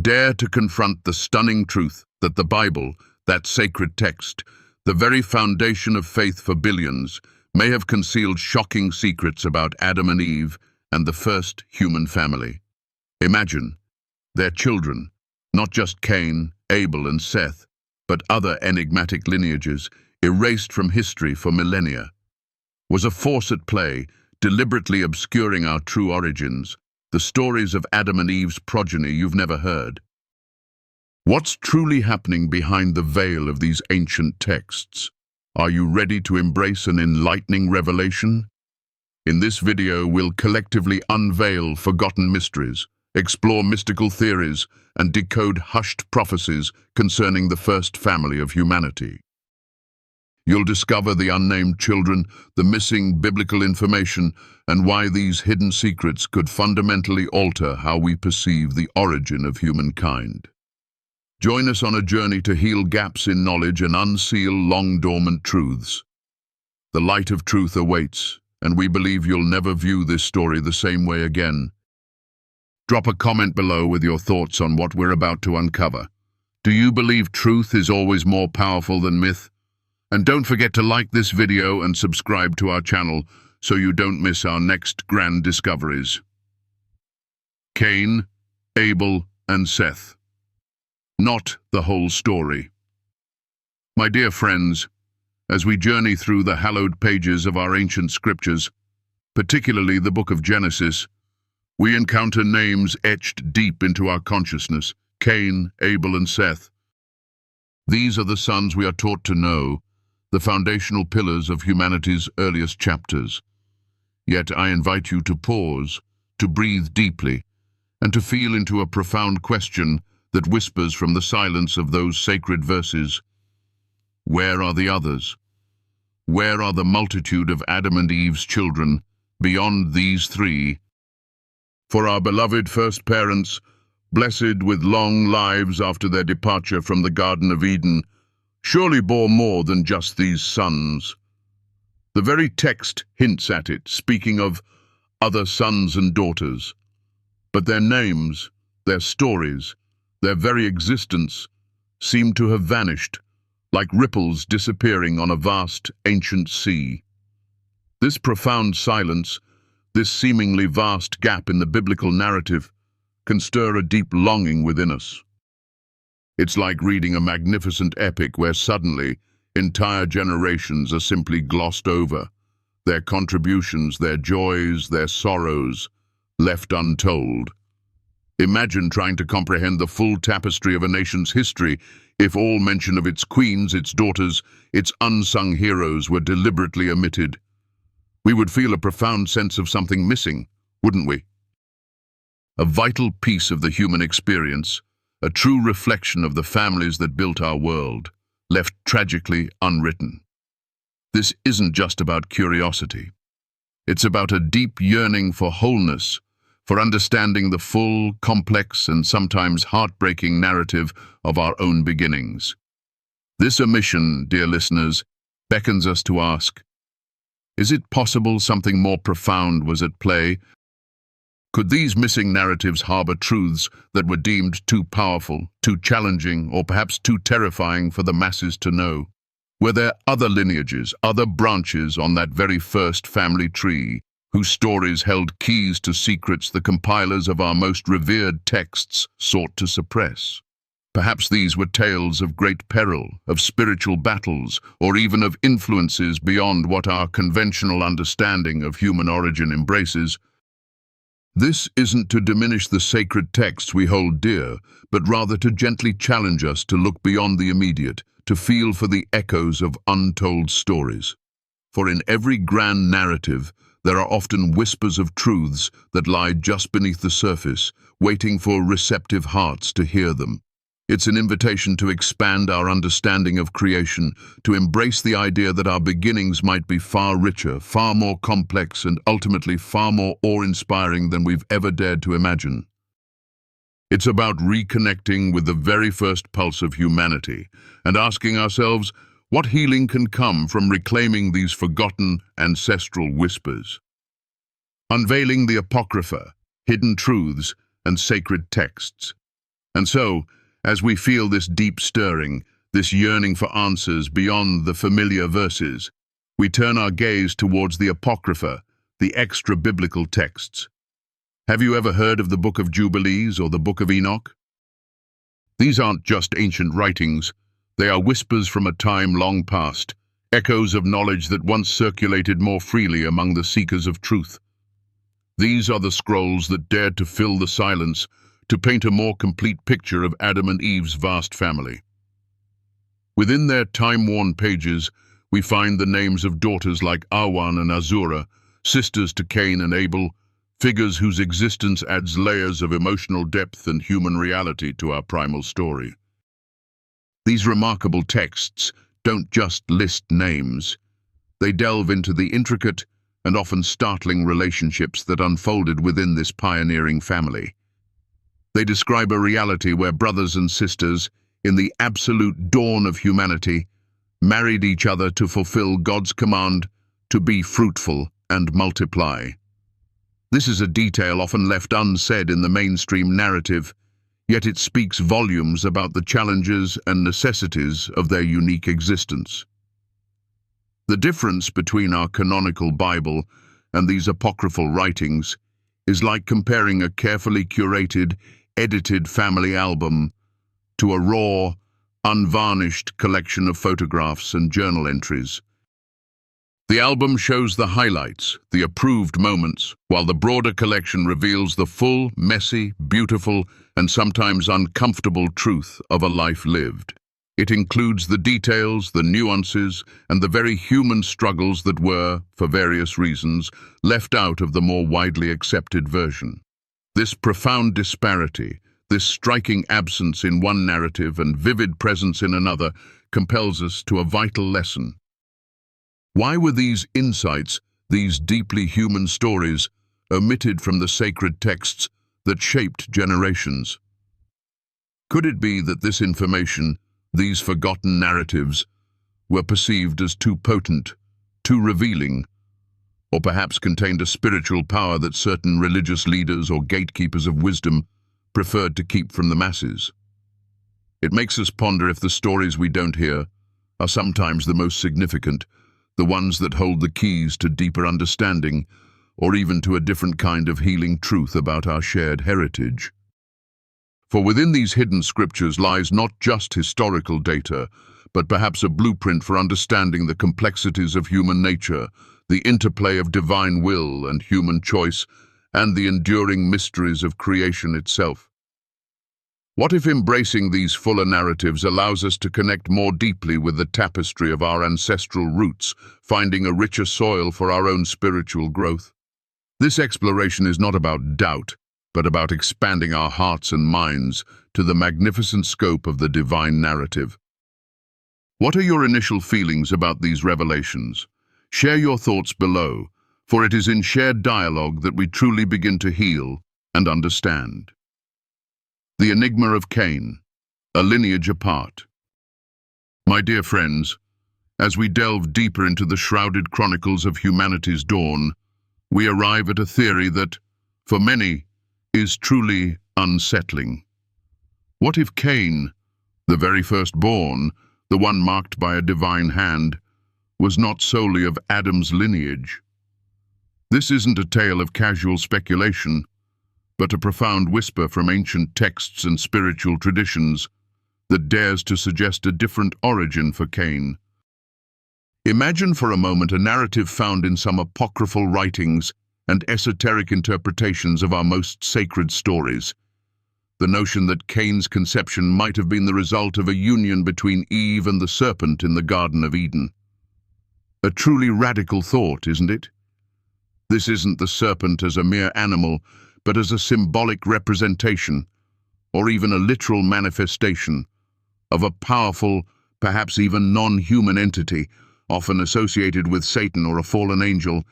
dare to confront the stunning truth that the Bible, that sacred text, the very foundation of faith for billions, may have concealed shocking secrets about Adam and Eve and the first human family. Imagine their children, not just Cain, Abel, and Seth, but other enigmatic lineages, erased from history for millennia. Was a force at play, deliberately obscuring our true origins, the stories of Adam and Eve's progeny you've never heard? What's truly happening behind the veil of these ancient texts? Are you ready to embrace an enlightening revelation? In this video, we'll collectively unveil forgotten mysteries, explore mystical theories, and decode hushed prophecies concerning the first family of humanity. You'll discover the unnamed children, the missing biblical information, and why these hidden secrets could fundamentally alter how we perceive the origin of humankind. Join us on a journey to heal gaps in knowledge and unseal long-dormant truths. The light of truth awaits, and we believe you'll never view this story the same way again. Drop a comment below with your thoughts on what we're about to uncover. Do you believe truth is always more powerful than myth? And don't forget to like this video and subscribe to our channel so you don't miss our next grand discoveries. Cain, Abel, and Seth. Not the whole story. My dear friends, as we journey through the hallowed pages of our ancient scriptures, particularly the book of Genesis, we encounter names etched deep into our consciousness: Cain, Abel, and Seth. These are the sons we are taught to know, the foundational pillars of humanity's earliest chapters. Yet I invite you to pause, to breathe deeply, and to feel into a profound question that whispers from the silence of those sacred verses. Where are the others? Where are the multitude of Adam and Eve's children beyond these three? For our beloved first parents, blessed with long lives after their departure from the Garden of Eden, surely bore more than just these sons. The very text hints at it, speaking of other sons and daughters. But their names, their stories, their very existence seem to have vanished, like ripples disappearing on a vast, ancient sea. This profound silence, this seemingly vast gap in the biblical narrative, can stir a deep longing within us. It's like reading a magnificent epic where suddenly entire generations are simply glossed over, their contributions, their joys, their sorrows, left untold. Imagine trying to comprehend the full tapestry of a nation's history if all mention of its queens, its daughters, its unsung heroes were deliberately omitted. We would feel a profound sense of something missing, wouldn't we? A vital piece of the human experience, a true reflection of the families that built our world, left tragically unwritten. This isn't just about curiosity. It's about a deep yearning for wholeness, for understanding the full, complex, and sometimes heartbreaking narrative of our own beginnings. This omission, dear listeners, beckons us to ask, is it possible something more profound was at play? Could these missing narratives harbor truths that were deemed too powerful, too challenging, or perhaps too terrifying for the masses to know? Were there other lineages, other branches on that very first family tree, whose stories held keys to secrets the compilers of our most revered texts sought to suppress? Perhaps these were tales of great peril, of spiritual battles, or even of influences beyond what our conventional understanding of human origin embraces. This isn't to diminish the sacred texts we hold dear, but rather to gently challenge us to look beyond the immediate, to feel for the echoes of untold stories. For in every grand narrative, there are often whispers of truths that lie just beneath the surface, waiting for receptive hearts to hear them. It's an invitation to expand our understanding of creation, to embrace the idea that our beginnings might be far richer, far more complex, and ultimately far more awe-inspiring than we've ever dared to imagine. It's about reconnecting with the very first pulse of humanity and asking ourselves, what healing can come from reclaiming these forgotten ancestral whispers? Unveiling the Apocrypha, hidden truths, and sacred texts. And so, as we feel this deep stirring, this yearning for answers beyond the familiar verses, we turn our gaze towards the Apocrypha, the extra-biblical texts. Have you ever heard of the Book of Jubilees or the Book of Enoch? These aren't just ancient writings. They are whispers from a time long past, echoes of knowledge that once circulated more freely among the seekers of truth. These are the scrolls that dared to fill the silence, to paint a more complete picture of Adam and Eve's vast family. Within their time-worn pages, we find the names of daughters like Awan and Azura, sisters to Cain and Abel, figures whose existence adds layers of emotional depth and human reality to our primal story. These remarkable texts don't just list names. They delve into the intricate and often startling relationships that unfolded within this pioneering family. They describe a reality where brothers and sisters, in the absolute dawn of humanity, married each other to fulfill God's command to be fruitful and multiply. This is a detail often left unsaid in the mainstream narrative, yet it speaks volumes about the challenges and necessities of their unique existence. The difference between our canonical Bible and these apocryphal writings is like comparing a carefully curated, edited family album to a raw, unvarnished collection of photographs and journal entries. The album shows the highlights, the approved moments, while the broader collection reveals the full, messy, beautiful, and sometimes uncomfortable truth of a life lived. It includes the details, the nuances, and the very human struggles that were, for various reasons, left out of the more widely accepted version. This profound disparity, this striking absence in one narrative and vivid presence in another, compels us to a vital lesson. Why were these insights, these deeply human stories, omitted from the sacred texts that shaped generations? Could it be that this information, these forgotten narratives, were perceived as too potent, too revealing, or perhaps contained a spiritual power that certain religious leaders or gatekeepers of wisdom preferred to keep from the masses? It makes us ponder if the stories we don't hear are sometimes the most significant, the ones that hold the keys to deeper understanding, or even to a different kind of healing truth about our shared heritage. For within these hidden scriptures lies not just historical data, but perhaps a blueprint for understanding the complexities of human nature, the interplay of divine will and human choice, and the enduring mysteries of creation itself. What if embracing these fuller narratives allows us to connect more deeply with the tapestry of our ancestral roots, finding a richer soil for our own spiritual growth? This exploration is not about doubt, but about expanding our hearts and minds to the magnificent scope of the divine narrative. What are your initial feelings about these revelations? Share your thoughts below, for it is in shared dialogue that we truly begin to heal and understand. The Enigma of Cain, a lineage apart. My dear friends, as we delve deeper into the shrouded chronicles of humanity's dawn, we arrive at a theory that, for many, is truly unsettling. What if Cain, the very firstborn, the one marked by a divine hand, was not solely of Adam's lineage? This isn't a tale of casual speculation, but a profound whisper from ancient texts and spiritual traditions that dares to suggest a different origin for Cain. Imagine for a moment a narrative found in some apocryphal writings and esoteric interpretations of our most sacred stories. The notion that Cain's conception might have been the result of a union between Eve and the serpent in the Garden of Eden. A truly radical thought, isn't it? This isn't the serpent as a mere animal, but as a symbolic representation, or even a literal manifestation, of a powerful, perhaps even non-human entity, often associated with Satan or a fallen angel.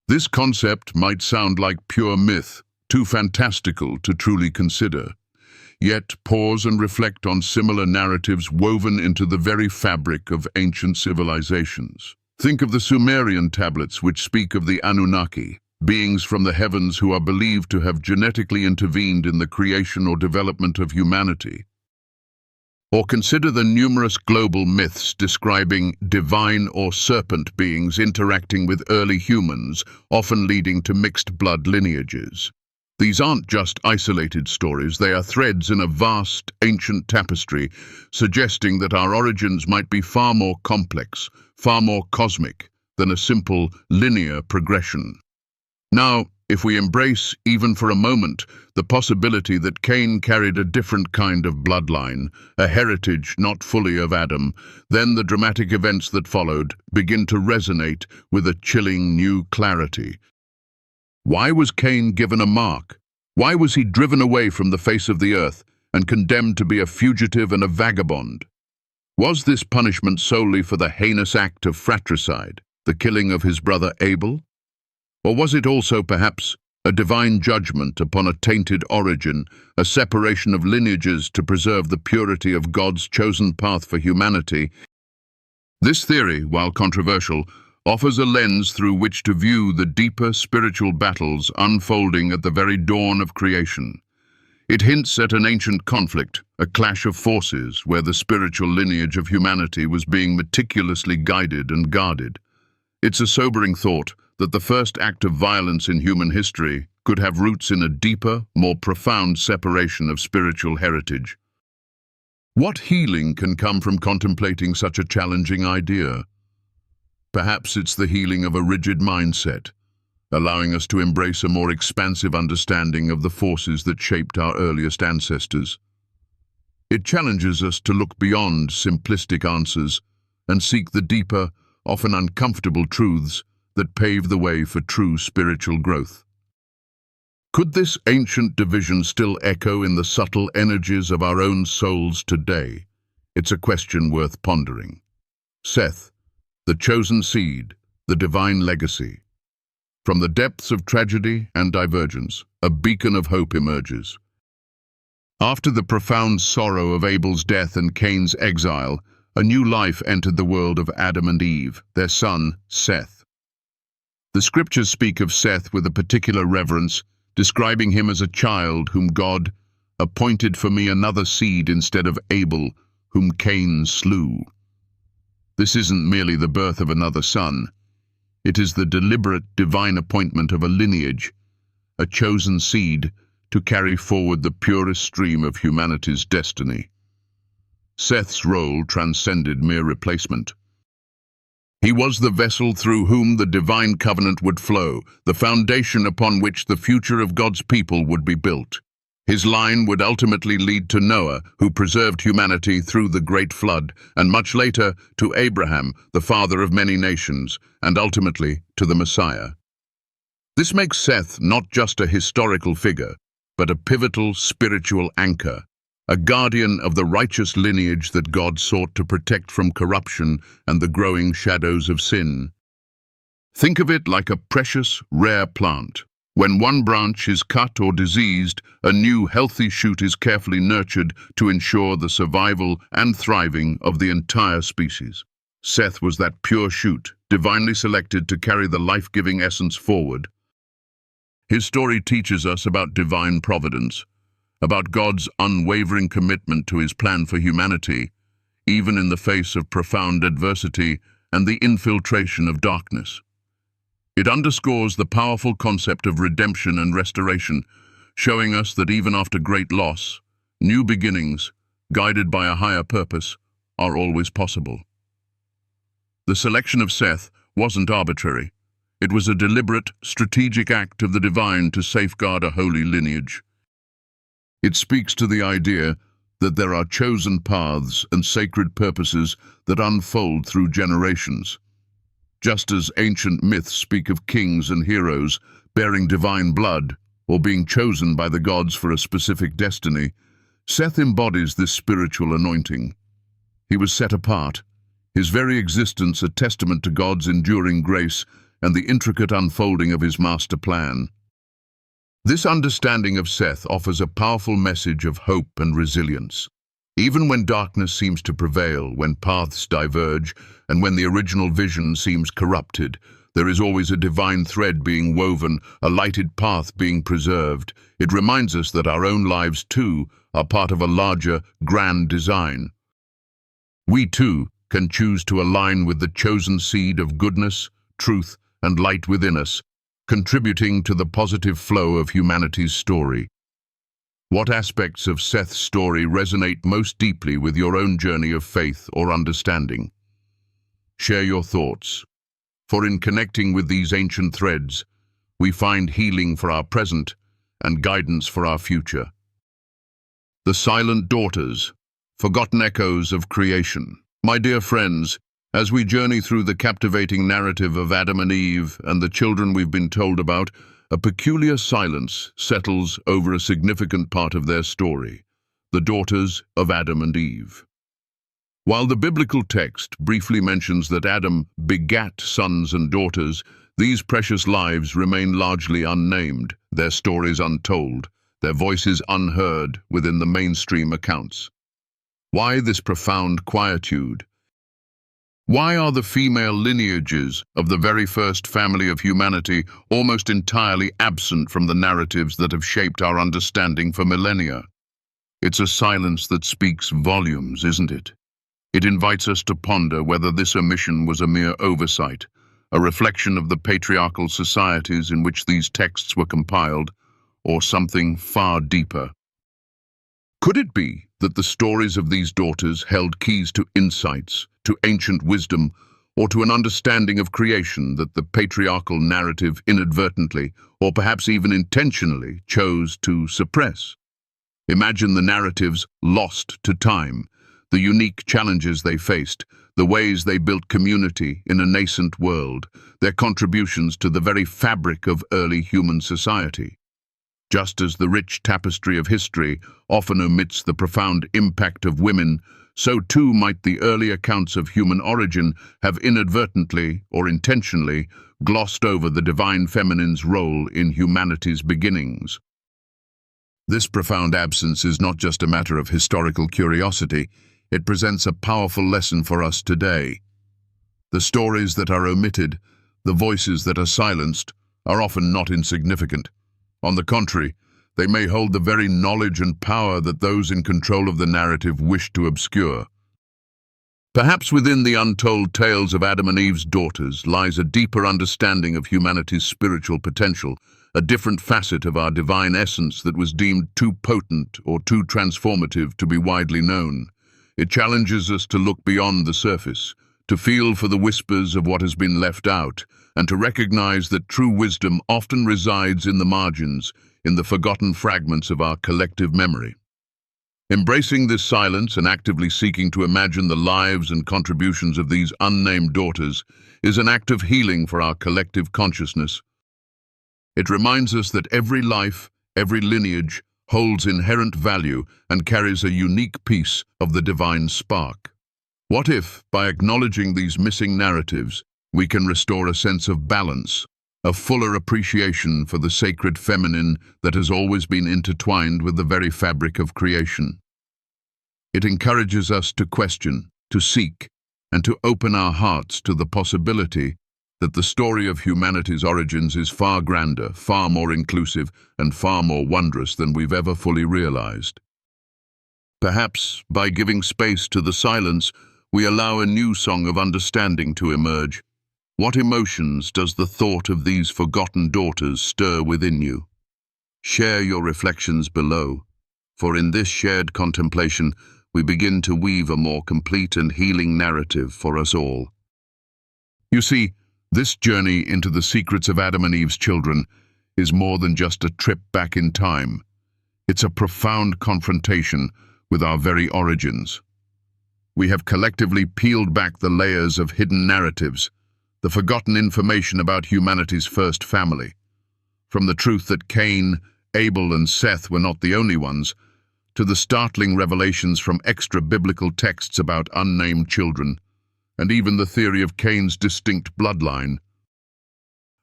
This concept might sound like pure myth, too fantastical to truly consider. Yet pause and reflect on similar narratives woven into the very fabric of ancient civilizations. Think of the Sumerian tablets which speak of the Anunnaki, beings from the heavens who are believed to have genetically intervened in the creation or development of humanity. Or consider the numerous global myths describing divine or serpent beings interacting with early humans, often leading to mixed blood lineages. These aren't just isolated stories, they are threads in a vast, ancient tapestry, suggesting that our origins might be far more complex, far more cosmic, than a simple, linear progression. Now, if we embrace, even for a moment, the possibility that Cain carried a different kind of bloodline, a heritage not fully of Adam, then the dramatic events that followed begin to resonate with a chilling new clarity. Why was Cain given a mark? Why was he driven away from the face of the earth and condemned to be a fugitive and a vagabond? Was this punishment solely for the heinous act of fratricide, the killing of his brother Abel? Or was it also, perhaps, a divine judgment upon a tainted origin, a separation of lineages to preserve the purity of God's chosen path for humanity? This theory, while controversial, offers a lens through which to view the deeper spiritual battles unfolding at the very dawn of creation. It hints at an ancient conflict, a clash of forces where the spiritual lineage of humanity was being meticulously guided and guarded. It's a sobering thought that the first act of violence in human history could have roots in a deeper, more profound separation of spiritual heritage. What healing can come from contemplating such a challenging idea? Perhaps it's the healing of a rigid mindset, allowing us to embrace a more expansive understanding of the forces that shaped our earliest ancestors. It challenges us to look beyond simplistic answers and seek the deeper, often uncomfortable truths that pave the way for true spiritual growth. Could this ancient division still echo in the subtle energies of our own souls today? It's a question worth pondering. Seth, the chosen seed, the divine legacy. From the depths of tragedy and divergence, a beacon of hope emerges. After the profound sorrow of Abel's death and Cain's exile, a new life entered the world of Adam and Eve, their son, Seth. The scriptures speak of Seth with a particular reverence, describing him as a child whom God appointed for me another seed instead of Abel, whom Cain slew. This isn't merely the birth of another son. It is the deliberate divine appointment of a lineage, a chosen seed to carry forward the purest stream of humanity's destiny. Seth's role transcended mere replacement. He was the vessel through whom the divine covenant would flow, the foundation upon which the future of God's people would be built. His line would ultimately lead to Noah, who preserved humanity through the Great Flood, and much later to Abraham, the father of many nations, and ultimately to the Messiah. This makes Seth not just a historical figure, but a pivotal spiritual anchor, a guardian of the righteous lineage that God sought to protect from corruption and the growing shadows of sin. Think of it like a precious, rare plant. When one branch is cut or diseased, a new healthy shoot is carefully nurtured to ensure the survival and thriving of the entire species. Seth was that pure shoot, divinely selected to carry the life-giving essence forward. His story teaches us about divine providence, about God's unwavering commitment to his plan for humanity, even in the face of profound adversity and the infiltration of darkness. It underscores the powerful concept of redemption and restoration, showing us that even after great loss, new beginnings, guided by a higher purpose, are always possible. The selection of Seth wasn't arbitrary. It was a deliberate, strategic act of the divine to safeguard a holy lineage. It speaks to the idea that there are chosen paths and sacred purposes that unfold through generations. Just as ancient myths speak of kings and heroes bearing divine blood or being chosen by the gods for a specific destiny, Seth embodies this spiritual anointing. He was set apart, his very existence a testament to God's enduring grace and the intricate unfolding of his master plan. This understanding of Seth offers a powerful message of hope and resilience. Even when darkness seems to prevail, when paths diverge, and when the original vision seems corrupted, There is always a divine thread being woven, a lighted path being preserved. It reminds us that our own lives, too, are part of a larger, grand design. We, too, can choose to align with the chosen seed of goodness, truth, and light within us, contributing to the positive flow of humanity's story. What aspects of Seth's story resonate most deeply with your own journey of faith or understanding? Share your thoughts. For in connecting with these ancient threads, we find healing for our present and guidance for our future. The Silent Daughters, Forgotten Echoes of Creation. My dear friends, as we journey through the captivating narrative of Adam and Eve and the children we've been told about, a peculiar silence settles over a significant part of their story, the daughters of Adam and Eve. While the biblical text briefly mentions that Adam begat sons and daughters, these precious lives remain largely unnamed, their stories untold, their voices unheard within the mainstream accounts. Why this profound quietude? Why are the female lineages of the very first family of humanity almost entirely absent from the narratives that have shaped our understanding for millennia? It's a silence that speaks volumes, isn't it? It invites us to ponder whether this omission was a mere oversight, a reflection of the patriarchal societies in which these texts were compiled, or something far deeper. Could it be that the stories of these daughters held keys to insights, to ancient wisdom, or to an understanding of creation that the patriarchal narrative inadvertently, or perhaps even intentionally, chose to suppress? Imagine the narratives lost to time, the unique challenges they faced, the ways they built community in a nascent world, their contributions to the very fabric of early human society. Just as the rich tapestry of history often omits the profound impact of women, so too might the early accounts of human origin have inadvertently or intentionally glossed over the divine feminine's role in humanity's beginnings. This profound absence is not just a matter of historical curiosity, it presents a powerful lesson for us today. The stories that are omitted, the voices that are silenced, are often not insignificant. On the contrary, they may hold the very knowledge and power that those in control of the narrative wish to obscure. Perhaps within the untold tales of Adam and Eve's daughters lies a deeper understanding of humanity's spiritual potential, a different facet of our divine essence that was deemed too potent or too transformative to be widely known. It challenges us to look beyond the surface, to feel for the whispers of what has been left out, and to recognize that true wisdom often resides in the margins, in the forgotten fragments of our collective memory. Embracing this silence and actively seeking to imagine the lives and contributions of these unnamed daughters is an act of healing for our collective consciousness. It reminds us that every life, every lineage, holds inherent value and carries a unique piece of the divine spark. What if, by acknowledging these missing narratives, we can restore a sense of balance, a fuller appreciation for the sacred feminine that has always been intertwined with the very fabric of creation? It encourages us to question, to seek, and to open our hearts to the possibility that the story of humanity's origins is far grander, far more inclusive, and far more wondrous than we've ever fully realized. Perhaps, by giving space to the silence, we allow a new song of understanding to emerge. What emotions does the thought of these forgotten daughters stir within you? Share your reflections below, for in this shared contemplation, we begin to weave a more complete and healing narrative for us all. You see, this journey into the secrets of Adam and Eve's children is more than just a trip back in time. It's a profound confrontation with our very origins. We have collectively peeled back the layers of hidden narratives, the forgotten information about humanity's first family. From the truth that Cain, Abel, and Seth were not the only ones, to the startling revelations from extra-biblical texts about unnamed children, and even the theory of Cain's distinct bloodline.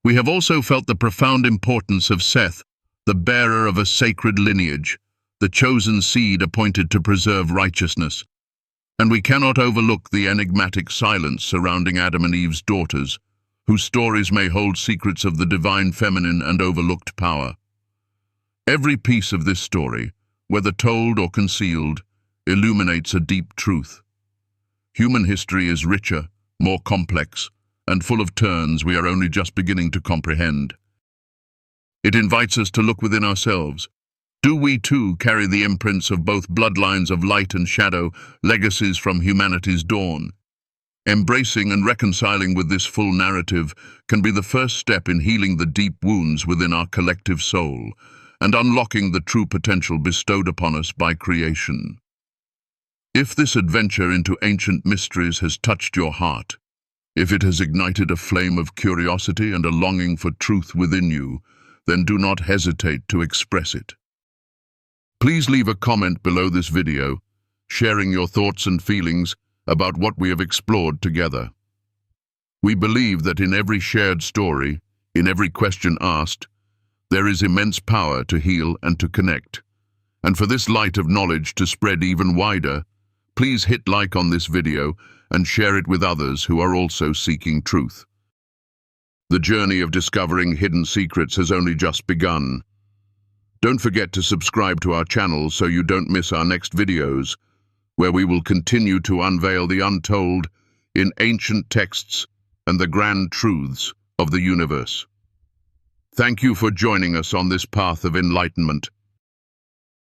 We have also felt the profound importance of Seth, the bearer of a sacred lineage, the chosen seed appointed to preserve righteousness. And we cannot overlook the enigmatic silence surrounding Adam and Eve's daughters. whose stories may hold secrets of the divine feminine and overlooked power. Every piece of this story, whether told or concealed, illuminates a deep truth. Human history is richer, more complex, and full of turns we are only just beginning to comprehend. It invites us to look within ourselves. Do we too carry the imprints of both bloodlines of light and shadow, legacies from humanity's dawn? Embracing and reconciling with this full narrative can be the first step in healing the deep wounds within our collective soul and unlocking the true potential bestowed upon us by creation. If this adventure into ancient mysteries has touched your heart, if it has ignited a flame of curiosity and a longing for truth within you, then do not hesitate to express it. Please leave a comment below this video, sharing your thoughts and feelings about what we have explored together. We believe that in every shared story, in every question asked, there is immense power to heal and to connect. And for this light of knowledge to spread even wider, please hit like on this video and share it with others who are also seeking truth. The journey of discovering hidden secrets has only just begun. Don't forget to subscribe to our channel so you don't miss our next videos, where we will continue to unveil the untold in ancient texts and the grand truths of the universe. Thank you for joining us on this path of enlightenment.